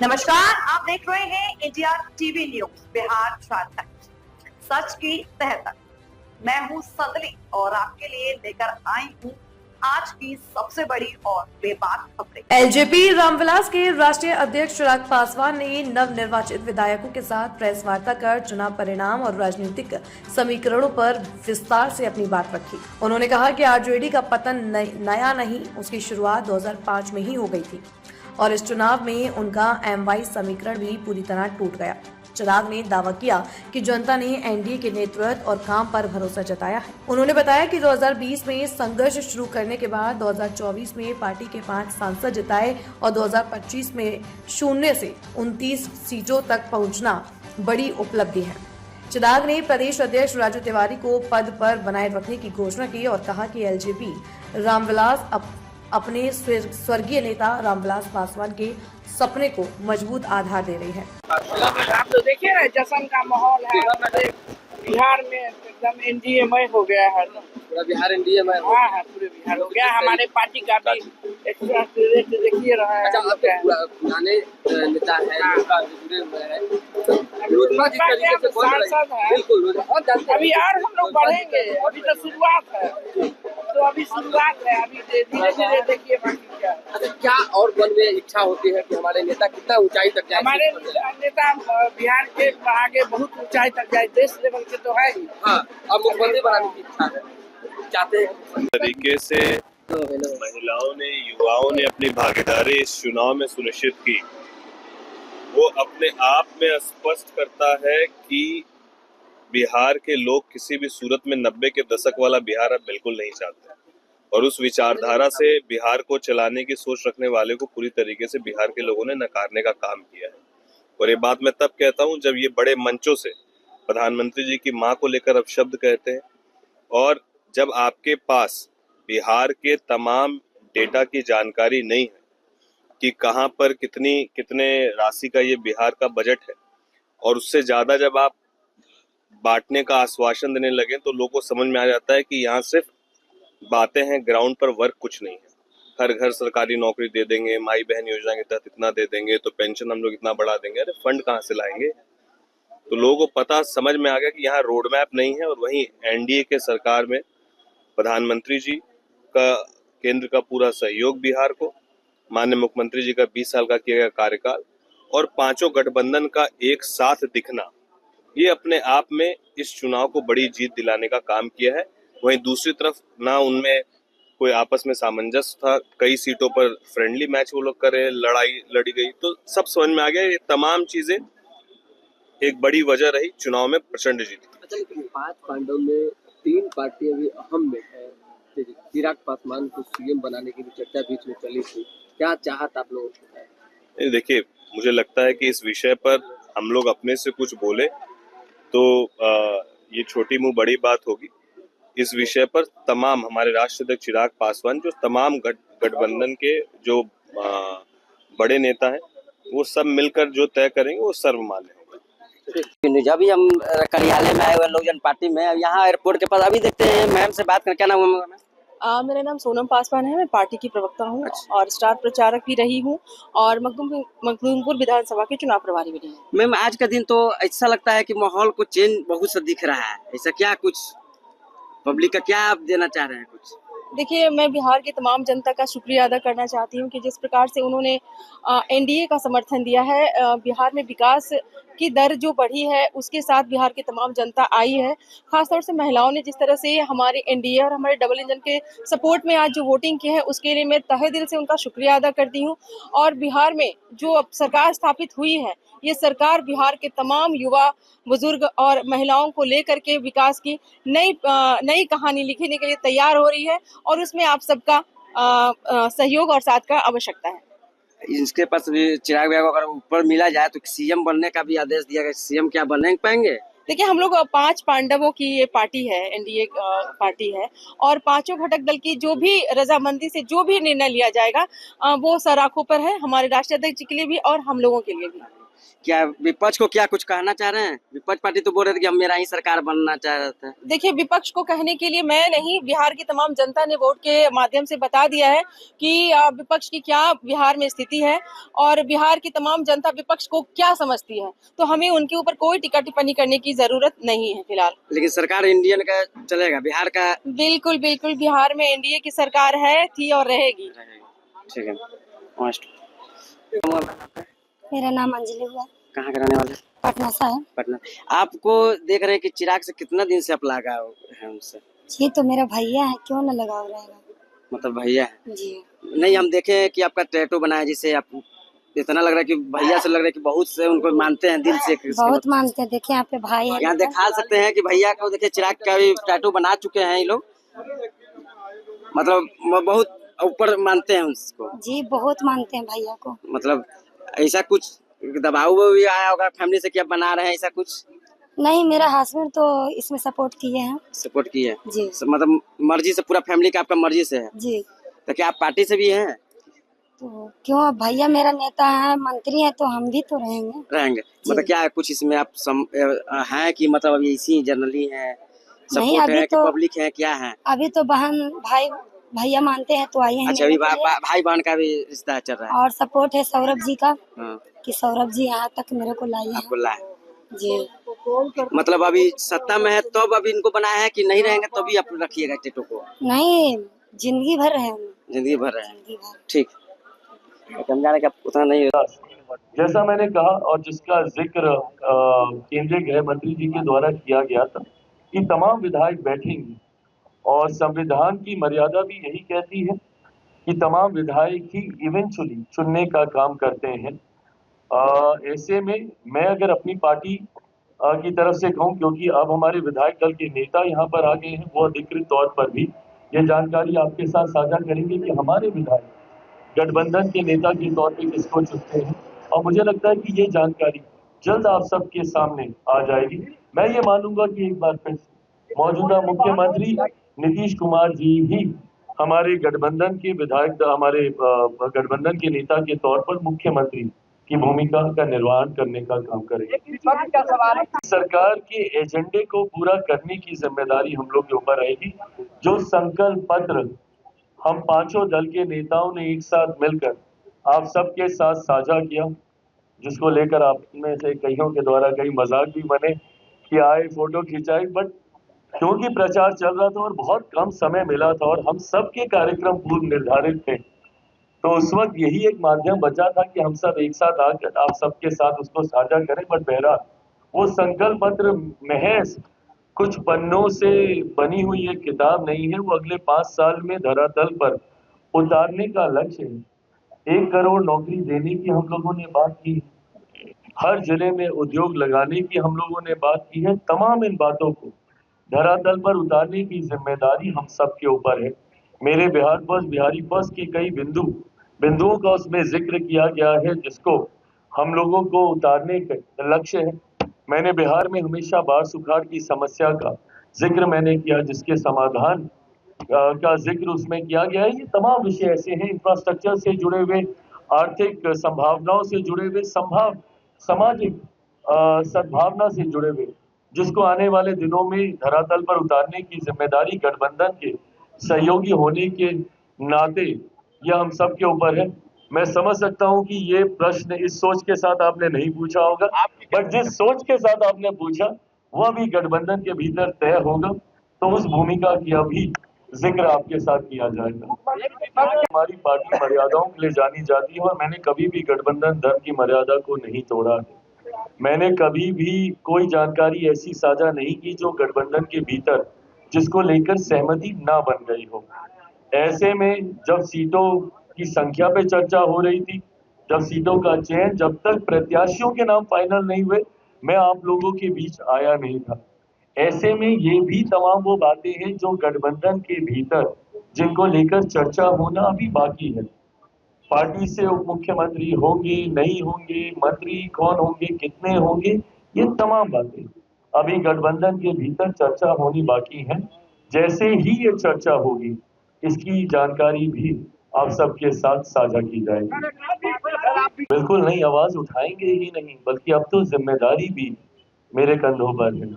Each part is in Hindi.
नमस्कार, आप देख रहे हैं India TV news Bihar Jharkhand सच की तह तक। मैं हूं सदली और आपके लिए लेकर आई हूं आज की सबसे बड़ी और बेबाक खबरें। एलजेपी रामविलास के राष्ट्रीय अध्यक्ष चिराग पासवान ने नव निर्वाचित विधायकों के साथ प्रेस वार्ता कर चुनाव परिणाम और राजनीतिक समीकरणों पर विस्तार से अपनी बात रखी। उन्होंने कहा कि आरजेडी का पतन नया नहीं, उसकी शुरुआत 2005 में ही हो गई थी और इस चुनाव में उनका एमवाई समीकरण भी पूरी तरह टूट गया। चिराग ने दावा किया कि जनता ने एनडीए के नेतृत्व और काम पर भरोसा जताया है। उन्होंने बताया कि 2020 में संघर्ष शुरू करने के बाद 2024 में पार्टी के 5 सांसद जिताए और 2025 में 0 से 29 सीटों तक पहुंचना बड़ी उपलब्धि है। चिराग ने प्रदेश अध्यक्ष राजू तिवारी को पद पर बनाए रखने की घोषणा की और कहा कि एलजेपी रामविलास अपने स्वर्गीय नेता रामविलास पासवान के सपने को मजबूत आधार दे रही है। आप तो देखिए ना, जश्न का माहौल है बिहार में, एकदम एनडीए मय हो गया है। पूरा बिहार एनडीए में हाँ, पूरे बिहार हो गया। हमारे पार्टी का भी देखिए रहा है। अच्छा, आप तो पुराने नेता है, जुड़े हुए हैं, रोजगार जिस तरीके से बढ़ रही है, बिल्कुल बहुत जानते हैं। अभी यार हम लोग बढ़ेंगे, अभी तो शुरुआत है, अभी धीरे धीरे देखिए बाकी क्या। अच्छा, क्या और मन में इच्छा होती है कि हमारे नेता कितना ऊंचाई तक जाए? हमारे नेता बिहार के आगे बहुत ऊंचाई तक जाए, देश लेवल के तो है ही। हाँ, अब मुख्यमंत्री बनाने की इच्छा है, चाहते हैं। तरीके से महिलाओं ने, युवाओं ने अपनी भागीदारी इस चुनाव में सुनिश्चित की, वो अपने आप में स्पष्ट करता है कि बिहार के लोग किसी भी सूरत में 90 के दशक वाला बिहार अब बिल्कुल नहीं चाहते और उस विचारधारा से बिहार को चलाने की सोच रखने वाले को पूरी तरीके से बिहार के लोगों ने नकारने का काम किया है। और ये बात मैं तब कहता हूँ जब ये बड़े मंचों से प्रधानमंत्री जी की मां को लेकर अब शब्द कहते हैं और जब आपके पास बिहार के तमाम डेटा की जानकारी नहीं है कि कहां पर कितने राशि का ये बिहार का बजट है और उससे ज्यादा जब आप बांटने का आश्वासन देने लगे तो लोगों को समझ में आ जाता है कि यहाँ सिर्फ बातें हैं, ग्राउंड पर वर्क कुछ नहीं है। हर घर सरकारी नौकरी दे देंगे, माई बहन योजना के तहत इतना दे देंगे, तो पेंशन हम लोग इतना बढ़ा देंगे, अरे फंड कहाँ से लाएंगे? तो लोगों को पता समझ में आ गया कि यहाँ रोड मैप नहीं है। और वहीं एनडीए के सरकार में प्रधानमंत्री जी का, केंद्र का पूरा सहयोग बिहार को, माननीय मुख्यमंत्री जी का 20 साल का किया गया कार्यकाल और पांचों गठबंधन का एक साथ दिखना, ये अपने आप में इस चुनाव को बड़ी जीत दिलाने का काम किया है। वहीं दूसरी तरफ ना उनमें कोई आपस में सामंजस्य था, कई सीटों पर फ्रेंडली मैच वो लोग करे, लड़ाई लड़ी गई, तो सब समझ में आ गया। ये तमाम चीजें एक बड़ी वजह रही चुनाव में प्रचंड जीत। अच्छा, लेकिन 5 पांडव में 3 पार्टियां भी अहम में है। चिराग पासवान को सीएम बनाने की भी चर्चा बीच में चली थी, क्या चाहत आप लोगों को है? देखिए, मुझे लगता है कि इस विषय पर हम लोग अपने से कुछ बोले तो ये छोटी मुंह बड़ी बात होगी। इस विषय पर तमाम हमारे राष्ट्रीय अध्यक्ष चिराग पासवान, जो तमाम गठबंधन के जो बड़े नेता हैं, वो सब मिलकर जो तय करेंगे वो सर्वमान्य होगा। जब भी हम कार्यालय में आए हुए लोग जन पार्टी में, यहाँ एयरपोर्ट के पास अभी देखते हैं मैम से बात कर, क्या नाम है? मेरा नाम सोनम पासवान है, मैं पार्टी की प्रवक्ता हूँ। अच्छा। और स्टार प्रचारक भी रही हूँ और मखदूमपुर विधानसभा के चुनाव प्रभारी भी रही हूँ। मैम, आज का दिन तो ऐसा लगता है कि माहौल को चेंज बहुत सा दिख रहा है, ऐसा क्या कुछ पब्लिक का क्या आप देना चाह रहे हैं कुछ? देखिए, मैं बिहार की तमाम जनता का शुक्रिया अदा करना चाहती हूँ कि जिस प्रकार से उन्होंने एनडीए का समर्थन दिया है। बिहार में विकास की दर जो बढ़ी है उसके साथ बिहार की तमाम जनता आई है। खासतौर से महिलाओं ने जिस तरह से हमारे एनडीए और हमारे डबल इंजन के सपोर्ट में आज जो वोटिंग की है उसके लिए मैं तहे दिल से उनका शुक्रिया अदा करती हूँ। और बिहार में जो अब सरकार स्थापित हुई है, ये सरकार बिहार के तमाम युवा, बुजुर्ग और महिलाओं को लेकर के विकास की नई कहानी लिखने के लिए तैयार हो रही है और उसमें आप सबका सहयोग और साथ का आवश्यकता है। इसके पास भी चिराग भैया को अगर ऊपर मिला जाए तो सीएम बनने का भी आदेश दिया गया, सीएम क्या बन पाएंगे? देखिए, हम लोग 5 पांडवों की ये पार्टी है, एनडीए पार्टी है और पांचों घटक दल की जो भी रजामंदी से जो भी निर्णय लिया जाएगा वो सर आंखों पर है, हमारे राष्ट्रीय अध्यक्ष जी के लिए भी और हम लोगों के लिए भी। क्या विपक्ष को क्या कुछ कहना चाह रहे हैं? विपक्ष पार्टी तो बोल रहे थे कि हम मेरा ही सरकार बनना चाह रहे थे। देखिए, विपक्ष को कहने के लिए मैं नहीं, बिहार की तमाम जनता ने वोट के माध्यम से बता दिया है कि विपक्ष की क्या बिहार में स्थिति है और बिहार की तमाम जनता विपक्ष को क्या समझती है। तो हमें उनके ऊपर कोई टीका टिप्पणी करने की जरूरत नहीं है फिलहाल। लेकिन सरकार इंडियन का चलेगा, बिहार का बिल्कुल बिल्कुल, बिहार में एनडीए की सरकार है, थी और रहेगी। ठीक है। मस्त। मेरा नाम अंजलि हुआ। कहाँ के रहने वाले? पटना से है। पटना। आपको देख रहे हैं कि चिराग से कितना दिन से आप लगा है उनसे? जी तो मेरा भैया है, क्यों न लगाव रहेगा। मतलब भैया है? जी नहीं, हम देखे हैं कि आपका टैटू बना है, जिससे आप इतना लग रहा है कि भैया से लग रहा है कि बहुत से उनको मानते हैं दिल से। बहुत मानते हैं। देखिए यहाँ पे भाई है। यहाँ दिखा सकते हैं कि भैया को देखिए, चिराग का भी टैटू बना चुके हैं ये लोग। मतलब बहुत ऊपर मानते हैं उसको। जी बहुत मानते हैं भैया को। मतलब ऐसा कुछ दबाव भी आया होगा फैमिली से कि आप बना रहे हैं, ऐसा कुछ? नहीं, मेरा हस्बैंड तो इसमें सपोर्ट किए हैं। सपोर्ट किए? जी। मतलब मर्जी से, पूरा फैमिली का आपका मर्जी से है? जी। तो क्या आप पार्टी से भी हैं? तो क्यों, अब भैया मेरा नेता है, मंत्री है, तो हम भी तो रहेंगे। मतलब क्या है कुछ इसमें आप हैं कि मतलब अभी इसी जनरली है, नहीं सपोर्ट अभी है कि तो पब्लिक है, क्या है? अभी तो बहन भाई भैया मानते हैं तो आए हैं। अच्छा, अभी भाई बहन का भी रिश्ता चल रहा है। और सपोर्ट है सौरभ जी का। हाँ। कि सौरभ जी यहाँ तक मेरे को लाए हैं। आपको लाए? जी। मतलब अभी सत्ता में है तो अभी इनको बनाया है कि नहीं रहेंगे तो भी आप रखिएगा टेटो को? नहीं, जिंदगी भर है। जिंदगी भर है। ठीक। समझाने का उतना नहीं। जैसा मैंने कहा और जिसका जिक्र केंद्रीय गृह मंत्री जी के द्वारा किया गया था कि तमाम विधायक बैठेंगे और संविधान की मर्यादा भी यही कहती है कि तमाम विधायक ही इवेंचुअली चुनने का काम करते हैं। ऐसे में मैं अगर अपनी पार्टी की तरफ से कहूं, क्योंकि अब हमारे विधायक दल के नेता यहाँ पर आ गए हैं, वो अधिकृत तौर पर भी ये जानकारी आपके साथ साझा करेंगे कि हमारे विधायक गठबंधन के नेता के तौर पे किसको चुनते हैं। और मुझे लगता है कि ये जानकारी जल्द आप सबके सामने आ जाएगी। मैं ये मानूंगा कि एक बार फिर मौजूदा मुख्यमंत्री नीतीश कुमार जी ही हमारे गठबंधन के विधायक, हमारे गठबंधन के नेता के तौर पर मुख्यमंत्री की भूमिका का निर्वहन करने का काम करेंगे। सरकार के एजेंडे को पूरा करने की जिम्मेदारी हम लोग के ऊपर रहेगी। जो संकल्प पत्र हम पांचों दल के नेताओं ने एक साथ मिलकर आप सबके साथ साझा किया, जिसको लेकर आप में से कईयों के द्वारा कई मजाक भी बने कि आए फोटो खिंचाई, बट क्योंकि प्रचार चल रहा था और बहुत कम समय मिला था और हम सबके कार्यक्रम पूर्व निर्धारित थे, तो उस वक्त यही एक माध्यम बचा था कि हम सब एक साथ आकर आप सबके साथ उसको साझा करें। बट बहरहाल वो संकल्प पत्र महज कुछ पन्नों से बनी हुई एक किताब नहीं है, वो अगले 5 साल में धरातल पर उतारने का लक्ष्य है। 1 करोड़ नौकरी देने की हम लोगों ने बात की, हर जिले में उद्योग लगाने की हम लोगों ने बात की है। तमाम इन बातों को धरातल पर उतारने की जिम्मेदारी हम सबके ऊपर है। मेरे बिहार बस बिहारी बस के कई बिंदुओं का उसमें जिक्र किया गया है, जिसको हम लोगों को उतारने का लक्ष्य है। मैंने बिहार में हमेशा बाढ़ सुखाड़ की समस्या का जिक्र मैंने किया, जिसके समाधान का जिक्र उसमें किया गया है। ये तमाम विषय ऐसे हैं, इंफ्रास्ट्रक्चर से जुड़े हुए, आर्थिक संभावनाओं से जुड़े हुए, सामाजिक सद्भावना से जुड़े हुए, जिसको आने वाले दिनों में धरातल पर उतारने की जिम्मेदारी गठबंधन के सहयोगी होने के नाते यह हम सब के ऊपर है। मैं समझ सकता हूं कि ये प्रश्न इस सोच के साथ आपने नहीं पूछा होगा, बट जिस सोच के साथ आपने पूछा वह भी गठबंधन के भीतर तय होगा, तो उस भूमिका की अभी जिक्र आपके साथ किया जाएगा। हमारी पार्टी मर्यादाओं के लिए जानी जाती है और मैंने कभी भी गठबंधन धर्म की मर्यादा को नहीं तोड़ा है। मैंने कभी भी कोई जानकारी ऐसी साझा नहीं की जो गठबंधन के भीतर जिसको लेकर सहमति ना बन गई हो। ऐसे में जब सीटों की संख्या पे चर्चा हो रही थी, जब सीटों का चयन, जब तक प्रत्याशियों के नाम फाइनल नहीं हुए, मैं आप लोगों के बीच आया नहीं था। ऐसे में ये भी तमाम वो बातें हैं जो गठबंधन के भीतर जिनको लेकर चर्चा होना अभी बाकी है। पार्टी से उप मुख्यमंत्री होंगे नहीं होंगे, मंत्री कौन होंगे, कितने होंगे, ये तमाम बातें अभी गठबंधन के भीतर चर्चा होनी बाकी है। जैसे ही ये चर्चा होगी इसकी जानकारी भी आप सबके साथ साझा की जाएगी। बिल्कुल नहीं, आवाज उठाएंगे ही नहीं, बल्कि अब तो जिम्मेदारी भी मेरे कंधों पर है।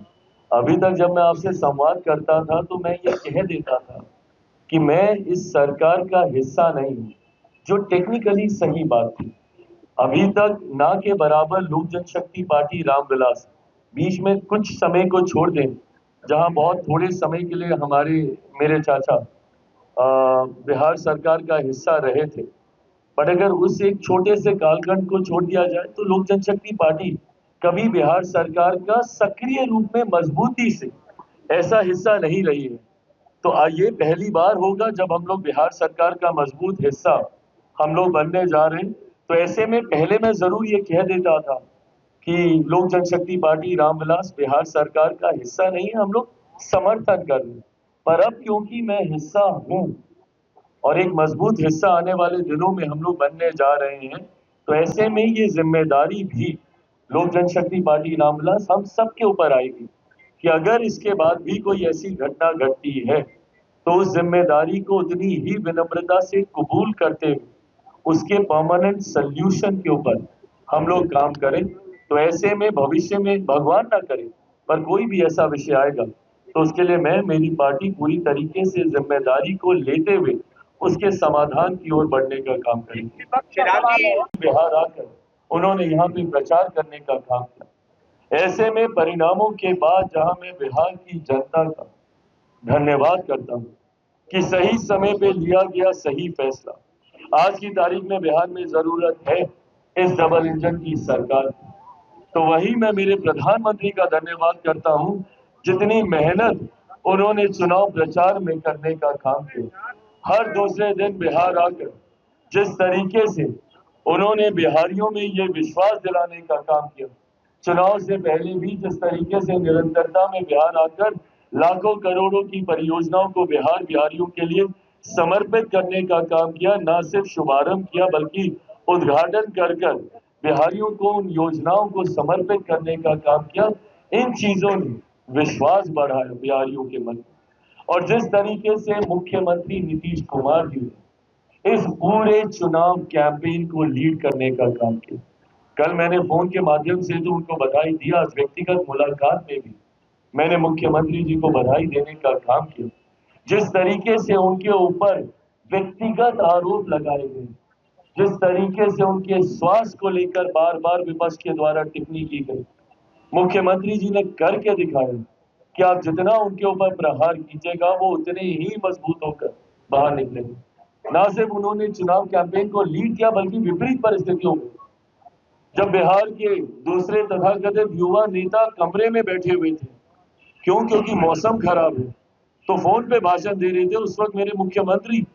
अभी तक जब मैं आपसे संवाद करता था तो मैं ये कह देता था कि मैं इस सरकार का हिस्सा नहीं हूं, जो टेक्निकली सही बात थी। अभी तक ना के बराबर लोक जनशक्ति पार्टी रामविलास बीच में कुछ समय को छोड़ दें, जहां बहुत थोड़े समय के लिए मेरे चाचा बिहार सरकार का हिस्सा रहे थे, बट अगर उस एक छोटे से कालखंड को छोड़ दिया जाए तो लोक जनशक्ति पार्टी कभी बिहार सरकार का सक्रिय रूप में मजबूती से ऐसा हिस्सा नहीं रही है। तो ये पहली बार होगा जब हम लोग बिहार सरकार का मजबूत हिस्सा हम लोग बनने जा रहे हैं। तो ऐसे में पहले मैं जरूर ये कह देता था कि लोक जनशक्ति पार्टी रामविलास बिहार सरकार का हिस्सा नहीं है, हम लोग समर्थन कर रहे हैं। पर अब क्योंकि मैं हिस्सा हूं और एक मजबूत हिस्सा आने वाले दिनों में हम लोग बनने जा रहे हैं, तो ऐसे में ये जिम्मेदारी भी लोक जनशक्ति पार्टी रामविलास हम सबके ऊपर आएगी कि अगर इसके बाद भी कोई ऐसी घटना घटती है तो उस जिम्मेदारी को उतनी ही विनम्रता से कबूल करते हुए उसके परमानेंट सल्यूशन के ऊपर हम लोग काम करें। तो ऐसे में भविष्य में भगवान ना करे पर कोई भी ऐसा विषय आएगा तो उसके लिए मैं, मेरी पार्टी पूरी तरीके से जिम्मेदारी को लेते हुए उसके समाधान की ओर बढ़ने का काम करेंगे। बिहार आकर उन्होंने यहाँ पे प्रचार करने का काम किया। ऐसे में परिणामों के बाद जहां मैं बिहार की जनता का धन्यवाद करता हूं कि सही समय पे लिया गया सही फैसला। आज की तारीख में बिहार में जरूरत है इस डबल इंजन की सरकार की। तो वही मैं मेरे प्रधानमंत्री का धन्यवाद करता हूं, जितनी मेहनत उन्होंने चुनाव प्रचार में करने का काम किया। हर दूसरे दिन बिहार आकर जिस तरीके से उन्होंने बिहारियों में ये विश्वास दिलाने का काम किया, चुनाव से पहले भी जिस तरीके से निरंतरता में बिहार आकर लाखों करोड़ों की परियोजनाओं को बिहारियों के लिए समर्पित करने का काम किया, ना सिर्फ शुभारंभ किया बल्कि उद्घाटन कर बिहारियों को उन योजनाओं को समर्पित करने का काम किया। इन चीजों ने विश्वास बढ़ाया बिहारियों के मन में। और जिस तरीके से मुख्यमंत्री नीतीश कुमार जी ने इस पूरे चुनाव कैंपेन को लीड करने का काम किया, कल मैंने फोन के माध्यम से तो उनको बधाई दिया, व्यक्तिगत मुलाकात में भी मैंने मुख्यमंत्री जी को बधाई देने का काम किया। जिस तरीके से उनके ऊपर व्यक्तिगत आरोप लगाए गए, जिस तरीके से उनके स्वास्थ्य को लेकर बार बार विपक्ष के द्वारा टिप्पणी की गई, मुख्यमंत्री जी ने करके दिखाया कि आप जितना उनके ऊपर प्रहार कीजिएगा वो उतने ही मजबूत होकर बाहर निकलेंगे। ना सिर्फ उन्होंने चुनाव कैंपेन को लीड किया बल्कि विपरीत परिस्थितियों में जब बिहार के दूसरे तथाकथित युवा नेता कमरे में बैठे हुए थे, क्योंकि मौसम खराब है, तो फोन पे भाषण दे रहे थे, उस वक्त मेरे मुख्यमंत्री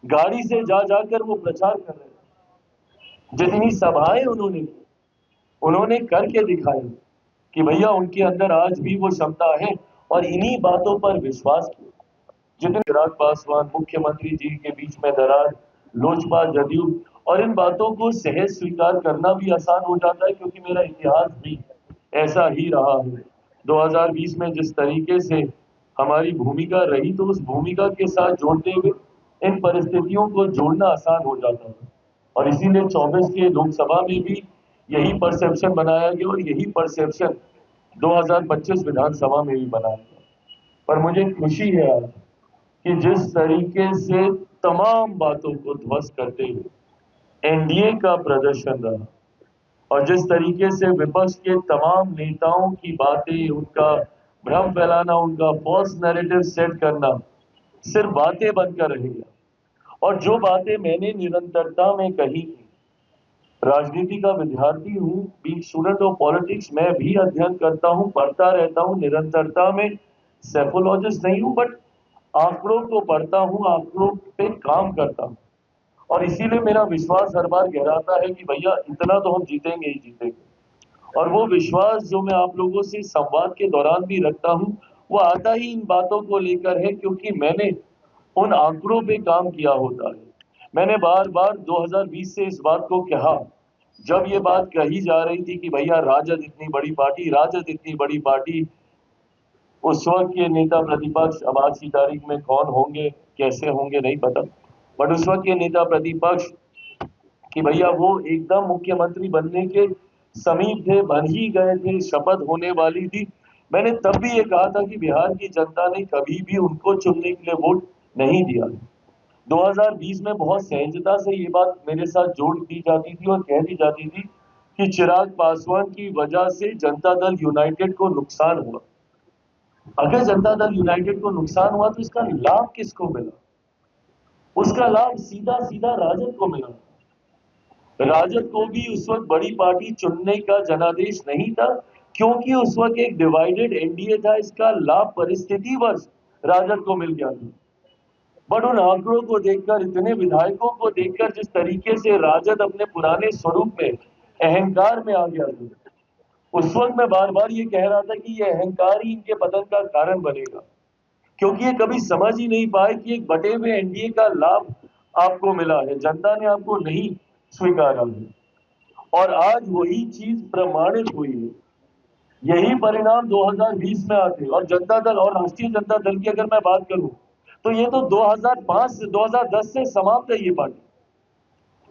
गाड़ी से जाकर वो प्रचार कर रहे थे। जितनी सभाएं उन्होंने करके दिखाई कि भैया उनके अंदर आज भी वो क्षमता है और इन्हीं बातों पर विश्वास किया। जितने चिराग पासवान मुख्यमंत्री जी के बीच में दरार, लोजपा, जदयू, और इन बातों को सहज स्वीकार करना भी आसान हो जाता है क्योंकि मेरा इतिहास भी ऐसा ही रहा है। 2020 में जिस तरीके से हमारी भूमिका रही, तो उस भूमिका के साथ जोड़ते हुए इन परिस्थितियों को जोड़ना आसान हो जाता है। और इसीलिए 24 के लोकसभा में भी यही परसेप्शन बनाया गया और यही परसेप्शन 2025 विधानसभा में भी बनाया गया। पर मुझे खुशी है आज कि जिस तरीके से तमाम बातों को ध्वस्त करते हुए एनडीए का प्रदर्शन रहा और जिस तरीके से विपक्ष के तमाम नेताओं की बातें, उनका भ्रम फैलाना, उनका फॉल्स नैरेटिव सेट करना सिर्फ बातें बनकर रह गया। और जो बातें मैंने निरंतरता में कही थी, राजनीति का विद्यार्थी हूँ, बीइंग स्टूडेंट ऑफ पॉलिटिक्स, मैं भी अध्ययन करता हूँ, पढ़ता रहता हूँ, निरंतरता में सेफोलॉजिस्ट नहीं हूँ बट आंकड़ों को पढ़ता हूँ, आंकड़ों पे काम करता हूँ। और इसीलिए मेरा विश्वास हर बार गहराता है कि भैया इतना तो हम जीतेंगे ही जीतेंगे। और वो विश्वास जो मैं आप लोगों से संवाद के दौरान भी रखता हूँ वो आता ही इन बातों को लेकर है क्योंकि मैंने उन आंकड़ों पे काम किया होता है। मैंने बार बार 2020 से इस बात को कहा, जब ये बात कही जा रही थी कि भैया राजद इतनी बड़ी पार्टी, राजद इतनी बड़ी पार्टी, उस वक्त के नेता प्रतिपक्ष अब आज की तारीख में कौन होंगे, कैसे होंगे नहीं पता, बट उस वक्त के नेता प्रतिपक्ष कि भैया वो एकदम मुख्यमंत्री बनने के समीप थे, बन ही गए थे, शपथ होने वाली थी। मैंने तब भी ये कहा था कि बिहार की जनता ने कभी भी उनको चुनने के लिए वोट नहीं दिया। 2020 में बहुत सहजता से ये बात मेरे साथ जोड़ दी जाती थी और कह दी जाती थी कि चिराग पासवान की वजह से जनता दल यूनाइटेड को नुकसान हुआ। अगर जनता दल यूनाइटेड को नुकसान हुआ तो इसका लाभ किसको मिला? उसका लाभ सीधा सीधा राजद को मिला। राजद को भी उस वक्त बड़ी पार्टी चुनने का जनादेश नहीं था, क्योंकि उस वक्त एक डिवाइडेड एनडीए था। इसका लाभ परिस्थितिवश राजद को मिल गया था। बट उन आंकड़ों को देखकर, इतने विधायकों को देखकर, जिस तरीके से राजद अपने पुराने स्वरूप में, अहंकार में आ गया था, उस वक्त मैं बार बार ये कह रहा था कि ये अहंकार ही इनके पतन का कारण बनेगा, क्योंकि ये कभी समझ ही नहीं पाए कि एक बटे हुए एनडीए का लाभ आपको मिला है, जनता ने आपको नहीं स्वीकारा है। और आज वही चीज प्रमाणित हुई है। यही परिणाम 2020 में आते और जनता दल और राष्ट्रीय जनता दल की अगर मैं बात करूं तो ये तो 2005 से 2010 से समाप्त है ये पार्टी।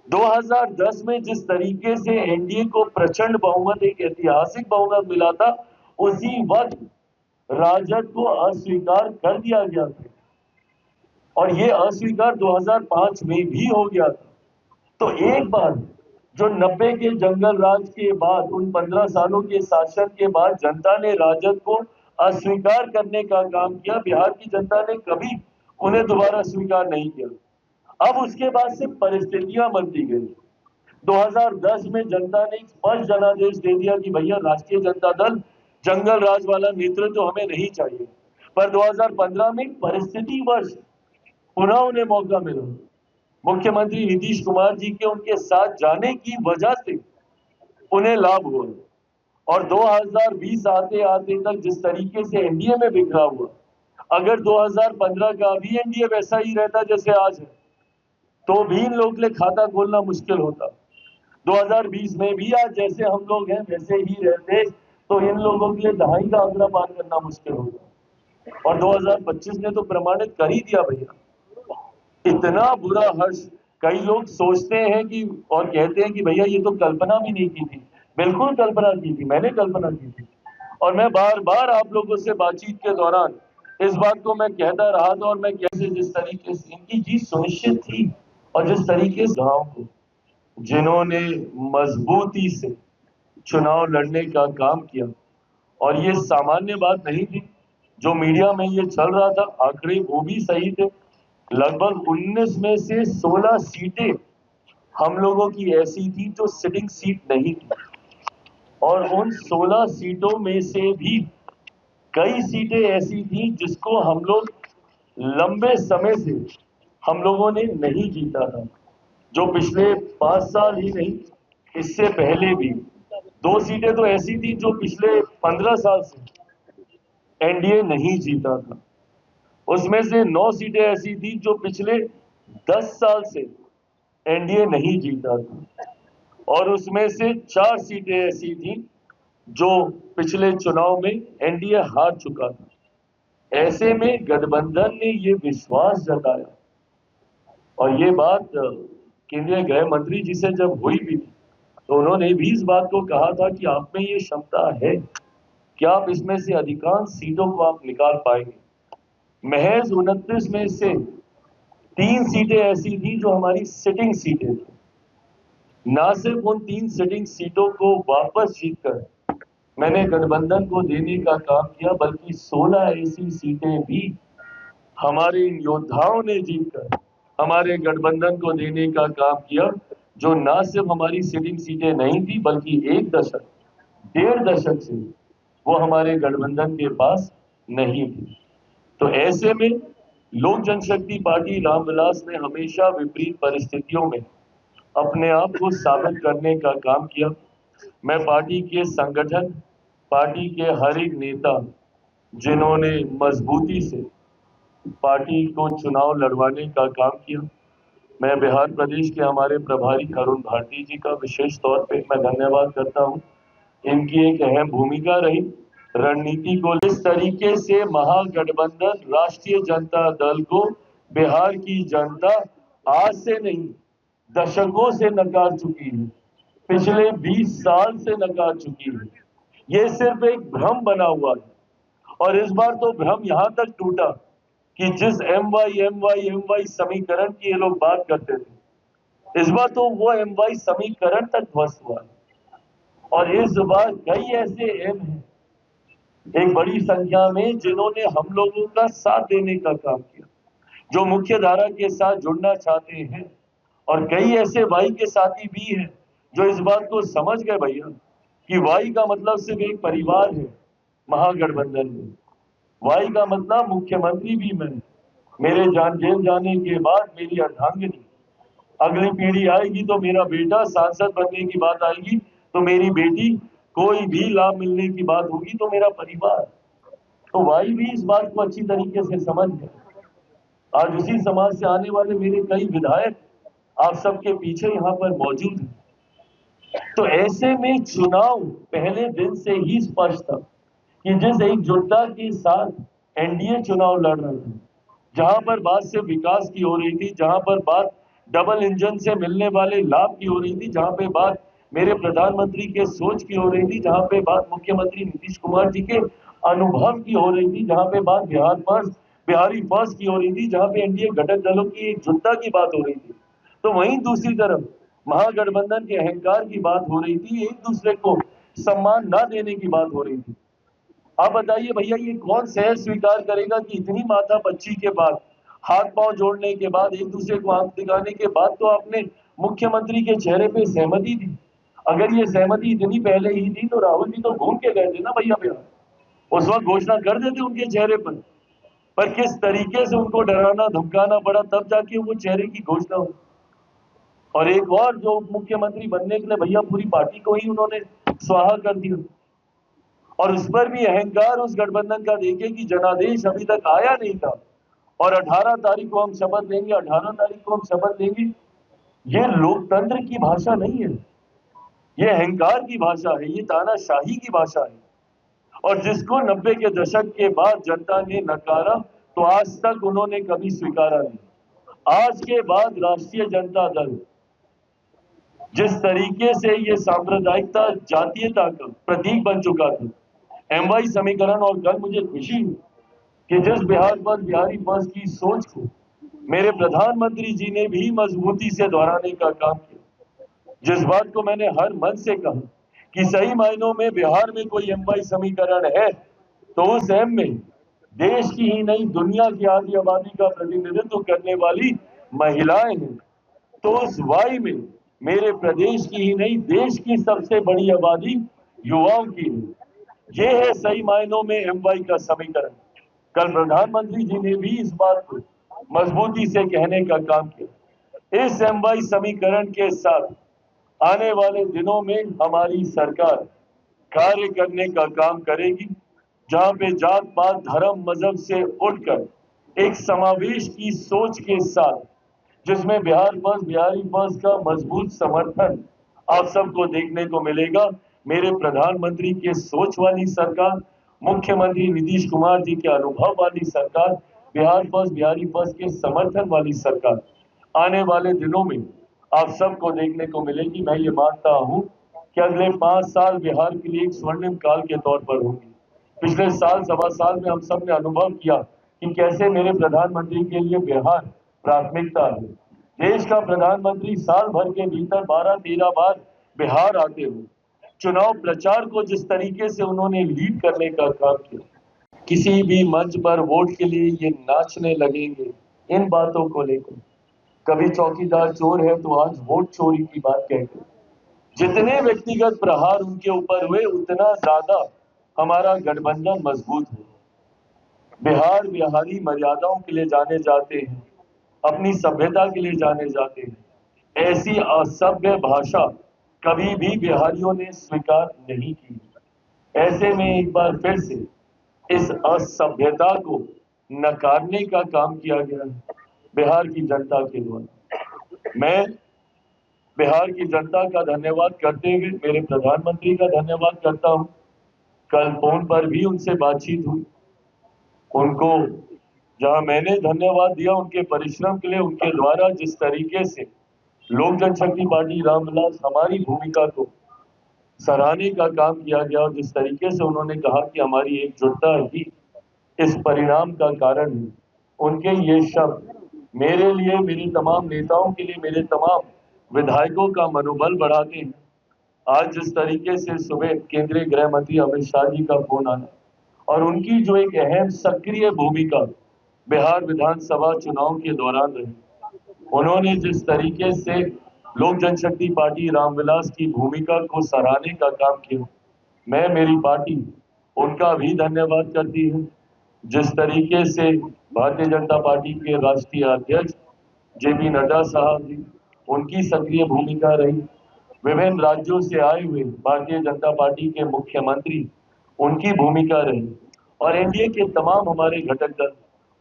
2010 में जिस तरीके से एनडीए को प्रचंड बहुमत, एक ऐतिहासिक बहुमत मिला था, उसी वक्त राजद को अस्वीकार कर दिया गया था और ये अस्वीकार 2005 में भी हो गया था। तो एक बार जो 90 के जंगल राज के बाद, उन 15 सालों के शासन के बाद जनता ने राजद को अस्वीकार करने का काम किया। बिहार की जनता ने कभी उन्हें दोबारा स्वीकार नहीं किया। अब उसके बाद से परिस्थितियां बनती गई। 2010 में जनता ने एक स्पष्ट जनादेश दे दिया कि भैया राष्ट्रीय जनता दल जंगल राज वाला नेतृत्व तो हमें नहीं चाहिए। पर 2015 में परिस्थितिवश पुनः उन्हें मौका मिला। मुख्यमंत्री नीतीश कुमार जी के उनके साथ जाने की वजह से उन्हें लाभ हुआ और 2020 आते आते तक जिस तरीके से एनडीए में बिखरा हुआ, अगर 2015 का भी एनडीए वैसा ही रहता जैसे आज है तो भी इन लोगों के लिए खाता खोलना मुश्किल होता। 2020 में भी आज जैसे हम लोग हैं वैसे ही रहते तो इन लोगों के लिए दहाई का आंकड़ा पार करना मुश्किल होता। और 2025 ने तो प्रमाणित कर ही दिया भैया। इतना बुरा हर्ष, कई लोग सोचते हैं कि और कहते हैं कि भैया ये तो कल्पना भी नहीं की थी। बिल्कुल कल्पना की थी, मैंने कल्पना की थी और मैं बार बार आप लोगों से बातचीत के दौरान इस बात को मैं कहता रहा था। और मैं कैसे जिस तरीके से इनकी जीत सुनिश्चित थी और जिस तरीके से गांव को जिन्होंने मजबूती से चुनाव लड़ने का काम किया, और ये सामान्य बात नहीं थी जो मीडिया में ये चल रहा था, आंकड़े वो भी सही थे। लगभग 19 में से 16 सीटें हम लोगों की ऐसी थी जो सिटिंग सीट नहीं थी और उन 16 सीटों में से भी कई सीटें ऐसी थी जिसको हम लोग लंबे समय से हम लोगों ने नहीं जीता था। जो पिछले 5 साल ही नहीं, इससे पहले भी 2 सीटें तो ऐसी थी जो पिछले 15 साल से एनडीए नहीं जीता था। उसमें से 9 सीटें ऐसी थी जो पिछले 10 साल से एनडीए नहीं जीता था और उसमें से 4 सीटें ऐसी थी जो पिछले चुनाव में एनडीए हार चुका था। ऐसे में गठबंधन ने ये विश्वास जताया और ये बात केंद्रीय गृह मंत्री जी से जब हुई भी थी तो उन्होंने भी इस बात को कहा था कि आप में ये क्षमता है कि आप इसमें से अधिकांश सीटों को आप निकाल पाएंगे। महज 29 में से 3 सीटें ऐसी थी जो हमारी सिटिंग सीटें थी। ना सिर्फ उन 3 सिटिंग सीटों को वापस जीतकर मैंने गठबंधन को देने का काम किया, बल्कि 16 ऐसी सीटें भी हमारे इन योद्धाओं ने जीतकर हमारे गठबंधन को देने का काम किया, जो ना सिर्फ हमारी सिटिंग सीटें नहीं थी बल्कि 1 दशक, 1.5 दशक से वो हमारे गठबंधन के पास नहीं थी। तो ऐसे में लोक जनशक्ति पार्टी रामविलास ने हमेशा विपरीत परिस्थितियों में अपने आप को साबित करने का काम किया। मैं पार्टी के संगठन, पार्टी के हर एक नेता जिन्होंने मजबूती से पार्टी को चुनाव लड़वाने का काम किया, मैं बिहार प्रदेश के हमारे प्रभारी अरुण भारती जी का विशेष तौर पे मैं धन्यवाद करता हूं। इनकी एक अहम भूमिका रही रणनीति को इस तरीके से महागठबंधन राष्ट्रीय जनता दल को बिहार की जनता आज से नहीं, दशकों से नकार चुकी है, पिछले 20 साल से नकार चुकी है। ये सिर्फ एक भ्रम बना हुआ है और इस बार तो भ्रम यहां तक टूटा कि जिस एमवाई समीकरण की ये लोग बात करते थे, इस बार तो वो एमवाई समीकरण तक ध्वस्त हुआ है। और इस बार कई ऐसे एम हैं एक बड़ी संख्या में जिन्होंने हम लोगों का साथ देने का काम किया, जो मुख्य धारा के साथ जुड़ना चाहते हैं, और कई ऐसे वाई के साथी भी हैं जो इस बात को समझ गए भैया कि वाई का मतलब सिर्फ एक परिवार है महागठबंधन में। वाई का मतलब मुख्यमंत्री भी मैं, मेरे जेल जाने के बाद मेरी अर्धांगिनी, अगली पीढ़ी आएगी तो मेरा बेटा, सांसद बनने की बात आएगी तो मेरी बेटी, कोई भी लाभ मिलने की बात होगी तो मेरा परिवार। तो वाई भी इस बात को अच्छी तरीके से समझ गया। आज उसी समाज से आने वाले मेरे कई विधायक आप सबके पीछे यहाँ पर मौजूद हैं। तो ऐसे में चुनाव पहले दिन से ही स्पष्ट था कि जिस एकजुटता के साथ एनडीए चुनाव लड़ रहा था, जहां पर बात से विकास की हो रही थी, जहां पर बात डबल इंजन से मिलने वाले लाभ की हो रही थी, जहां पे बात मेरे प्रधानमंत्री के सोच की हो रही थी, जहां पे बात मुख्यमंत्री नीतीश कुमार जी के अनुभव की हो रही थी, जहां पे बात बिहारी फर्स्ट की हो रही थी, जहां पे एनडीए घटक दलों की एकजुटता की बात हो रही थी, तो वहीं दूसरी तरफ महागठबंधन के अहंकार की बात हो रही थी, एक दूसरे को सम्मान ना देने की बात हो रही थी। आप बताइए भैया, ये कौन सहज स्वीकार करेगा कि इतनी माथापच्ची के बाद, हाथ पांव जोड़ने के बाद, एक दूसरे को आंख दिखाने के बाद तो आपने मुख्यमंत्री के चेहरे पे सहमति दी। अगर ये सहमति इतनी पहले ही थी तो राहुल जी तो घूम के गए थे ना भैया बिहार, उस वक्त घोषणा कर देते उनके चेहरे पर किस तरीके से उनको डराना धमकाना पड़ा, तब जाके वो चेहरे की घोषणा हुई। और एक और जो मुख्यमंत्री बनने के लिए भैया पूरी पार्टी को ही उन्होंने स्वाहा कर दिया, और उस पर भी अहंकार उस गठबंधन का देखे कि जनादेश अभी तक आया नहीं था और 18 तारीख को हम शपथ लेंगे, 18 तारीख को हम शपथ लेंगे। ये लोकतंत्र की भाषा नहीं है, ये अहंकार की भाषा है, ये तानाशाही की भाषा है। और जिसको 90 के दशक के बाद जनता ने नकारा तो आज तक उन्होंने कभी स्वीकारा नहीं। आज के बाद राष्ट्रीय जनता दल जिस तरीके से ये सांप्रदायिकता जातीयता का प्रतीक बन चुका था, एमवाई समीकरण, और कल मुझे खुशी हुई कि जिस बिहारी बस की सोच को मेरे प्रधानमंत्री जी ने भी मजबूती से दोहराने का काम किया, जिस बात को मैंने हर मन से कहा कि सही मायनों में बिहार में कोई एमवाई समीकरण है तो उस एम में देश की ही नहीं दुनिया की आधी आबादी का प्रतिनिधित्व करने वाली महिलाएं हैं, तो उस वाई में मेरे प्रदेश की ही नहीं देश की सबसे बड़ी आबादी युवाओं की है। ये है सही मायनों में एमवाई का समीकरण। कल प्रधानमंत्री जी ने भी इस बात को मजबूती से कहने का काम किया। इस एमवाई समीकरण के साथ आने वाले दिनों में हमारी सरकार कार्य करने का काम करेगी, जहां पे जात पात धर्म मजहब से उठकर एक समावेश की सोच के साथ, जिसमें बिहारी फर्स्ट का मजबूत समर्थन आप सबको देखने को मिलेगा। मेरे प्रधानमंत्री के सोच वाली सरकार, मुख्यमंत्री नीतीश कुमार जी के अनुभव वाली सरकार, बिहारी फर्स्ट के समर्थन वाली सरकार आने वाले दिनों में आप सबको देखने को मिलेगी। मैं ये मानता हूं कि अगले 5 साल बिहार के लिए एक स्वर्णिम काल के तौर पर होंगे। पिछले साल सवा साल में हम सब ने अनुभव किया कि कैसे मेरे प्रधानमंत्री के लिए बिहार प्राथमिकता है। देश का प्रधानमंत्री साल भर के भीतर 12-13 बार बिहार आते हुए चुनाव प्रचार को जिस तरीके से उन्होंने लीड करने का काम किया, किसी भी मंच पर वोट के लिए ये नाचने लगेंगे इन बातों को लेकर, कभी चौकीदार चोर है तो आज वोट चोरी की बात कहते। जितने व्यक्तिगत प्रहार उनके ऊपर हुए उतना ज्यादा हमारा गठबंधन मजबूत है। बिहारी मर्यादाओं के लिए जाने जाते हैं, अपनी सभ्यता के लिए जाने जाते हैं। ऐसी असभ्य भाषा कभी भी बिहारियों ने स्वीकार नहीं की। ऐसे में एक बार फिर से इस असभ्यता को नकारने का काम किया गया है बिहार की जनता के द्वारा। मैं बिहार की जनता का धन्यवाद करते हुए मेरे प्रधानमंत्री का धन्यवाद करता हूं। कल फोन पर भी उनसे बातचीत हुई, उनको जहां मैंने धन्यवाद दिया उनके परिश्रम के लिए, उनके द्वारा जिस तरीके से लोक जनशक्ति पार्टी रामविलास हमारी भूमिका को सराहने का काम किया गया और जिस तरीके से उन्होंने कहा कि हमारी एकजुटता ही इस परिणाम का कारण है, उनके ये शब्द मेरे लिए, मेरे तमाम नेताओं के लिए, मेरे तमाम विधायकों का मनोबल बढ़ाते हैं। आज जिस तरीके से सुबह केंद्रीय गृह मंत्री अमित शाह जी का फोन आना और उनकी जो एक अहम सक्रिय भूमिका बिहार विधानसभा चुनाव के दौरान रही, उन्होंने जिस तरीके से लोक जनशक्ति पार्टी रामविलास की भूमिका को सराहने का काम किया, मैं, मेरी पार्टी उनका भी धन्यवाद करती हूँ। जिस तरीके से भारतीय जनता पार्टी के राष्ट्रीय अध्यक्ष जेपी नड्डा साहब जी, उनकी सक्रिय भूमिका रही, विभिन्न राज्यों से आए हुए भारतीय जनता पार्टी के मुख्यमंत्री, उनकी भूमिका रही और एनडीए के तमाम हमारे घटक दल,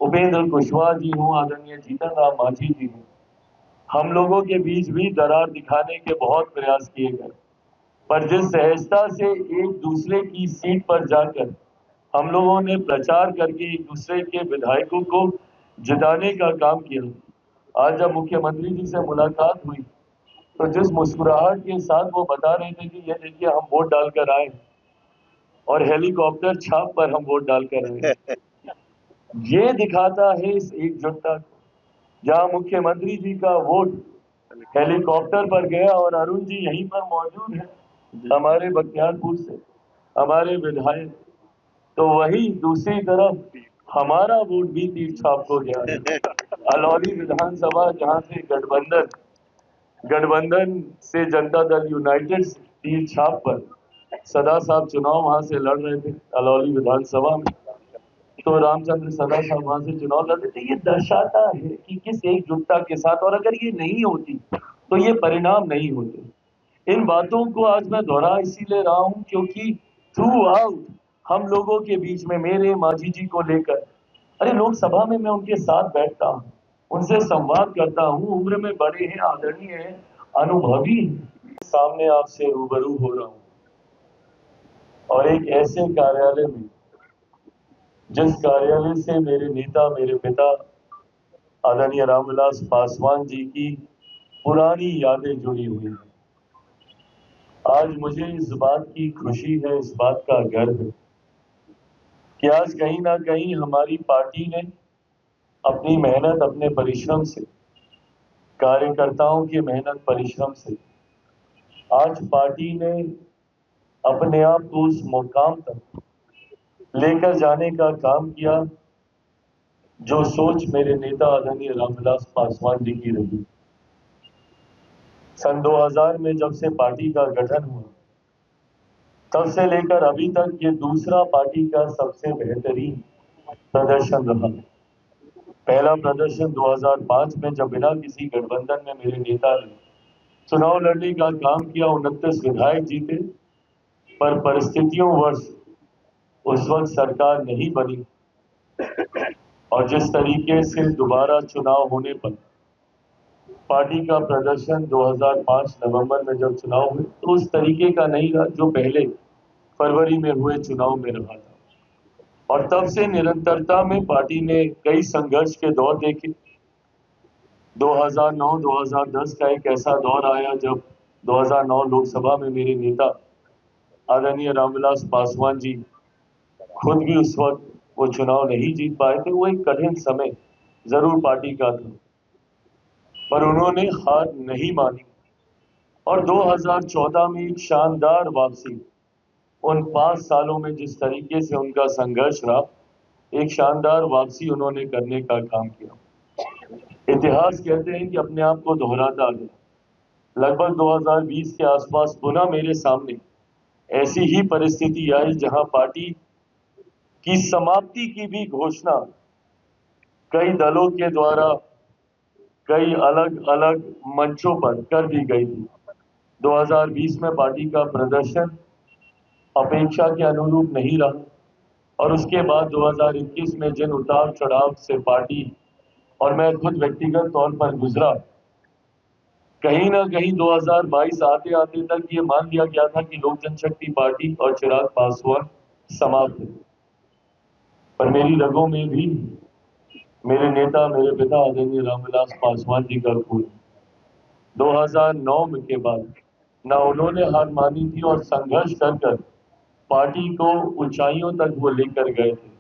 उपेंद्र कुशवाहा जी हों, आदरणीय जीतन राम मांझी जी हों, हम लोगों के बीच भी दरार दिखाने के बहुत प्रयास किए गए, पर जिस सहजता से एक दूसरे की सीट पर जाकर हम लोगों ने प्रचार करके एक दूसरे के विधायकों को जिताने का काम किया। आज जब मुख्यमंत्री जी से मुलाकात हुई तो जिस मुस्कुराहट के साथ वो बता रहे थे कि ये देखिए हम वोट डालकर आए और हेलीकॉप्टर छाप पर हम वोट डालकर आए, ये दिखाता है इस एकजुटता को। जहां मुख्यमंत्री जी का वोट हेलीकॉप्टर पर गया और अरुण जी यहीं पर मौजूद है हमारे बख्तियारपुर से, हमारे विधायक, तो वही दूसरी तरफ हमारा वोट भी तीर छाप हो गया है। अलौली विधानसभा जहां से गठबंधन से जनता दल यूनाइटेड तीर छाप पर सदा साहब चुनाव वहां से लड़ रहे थे अलौली विधानसभा में, तो रामचंद्र सदा साहब वहां से चुनाव लड़ते थे। ये दर्शाता है कि किस एकजुटता के साथ, और अगर ये नहीं होती तो ये परिणाम नहीं होते। इन बातों को आज मैं दोहरा इसीलिए रहा हूं क्योंकि थ्रू आउट हम लोगों के बीच में, मेरे मांझी जी को लेकर, अरे लोकसभा में मैं उनके साथ बैठता हूँ, उनसे संवाद करता हूँ, उम्र में बड़े हैं, आदरणीय हैं, अनुभवी हैं। सामने आपसे रूबरू हो रहा हूँ और एक ऐसे कार्यालय में जिस कार्यालय से मेरे नेता, मेरे पिता आदरणीय रामविलास पासवान जी की पुरानी यादें जुड़ी हुई हैं। आज मुझे इस बात की खुशी है, इस बात का गर्व है कि आज कहीं ना कहीं हमारी पार्टी ने अपनी मेहनत, अपने परिश्रम से, कार्यकर्ताओं की मेहनत परिश्रम से आज पार्टी ने अपने आप को उस मुकाम तक लेकर जाने का काम किया जो सोच मेरे नेता आदरणीय रामविलास पासवान जी की रही। सन 2000 में जब से पार्टी का गठन हुआ तब से लेकर अभी तक ये दूसरा पार्टी का सबसे बेहतरीन प्रदर्शन रहा। पहला प्रदर्शन 2005 में जब बिना किसी गठबंधन में मेरे नेता ने चुनाव लड़ने का काम किया, 29 विधायक जीते, पर परिस्थितियों वर्ष उस वक्त सरकार नहीं बनी और जिस तरीके से दोबारा चुनाव होने पर पार्टी का प्रदर्शन 2005 नवंबर में जब चुनाव हुए तो उस तरीके का नहीं रहा जो पहले फरवरी में हुए चुनाव में रहा था। और तब से निरंतरता में पार्टी ने कई संघर्ष के दौर देखे। 2009-2010 का एक ऐसा दौर आया जब 2009 लोकसभा में मेरे नेता आदरणीय रामविलास पासवान जी खुद भी उस वक्त वो चुनाव नहीं जीत पाए थे। वो एक कठिन समय जरूर पार्टी का था, पर उन्होंने हार नहीं मानी और 2014 में एक शानदार वापसी, उन 5 सालों में जिस तरीके से उनका संघर्ष रहा, एक शानदार वापसी उन्होंने करने का काम किया। इतिहास कहते हैं कि अपने आप को दोहराता है। लगभग 2020 के आसपास पुनः मेरे सामने ऐसी ही परिस्थिति आई जहां पार्टी की समाप्ति की भी घोषणा कई दलों के द्वारा कई अलग अलग मंचों पर कर दी गई थी। 2020 में पार्टी का प्रदर्शन अपेक्षा के अनुरूप नहीं रहा और उसके बाद 2021 में जिन उतार चढ़ाव से पार्टी और मैं खुद व्यक्तिगत तौर पर गुजरा, कहीं ना कहीं 2022 आते आते तक ये मान लिया गया था कि लोक जनशक्ति पार्टी और चिराग पासवान समाप्त है, पर मेरी रगों में भी मेरे नेता, मेरे पिता आदरणीय रामविलास पासवान जी का खून 2009 के बाद न उन्होंने हार मानी थी और संघर्ष कर पार्टी को ऊंचाइयों तक वो लेकर गए थे।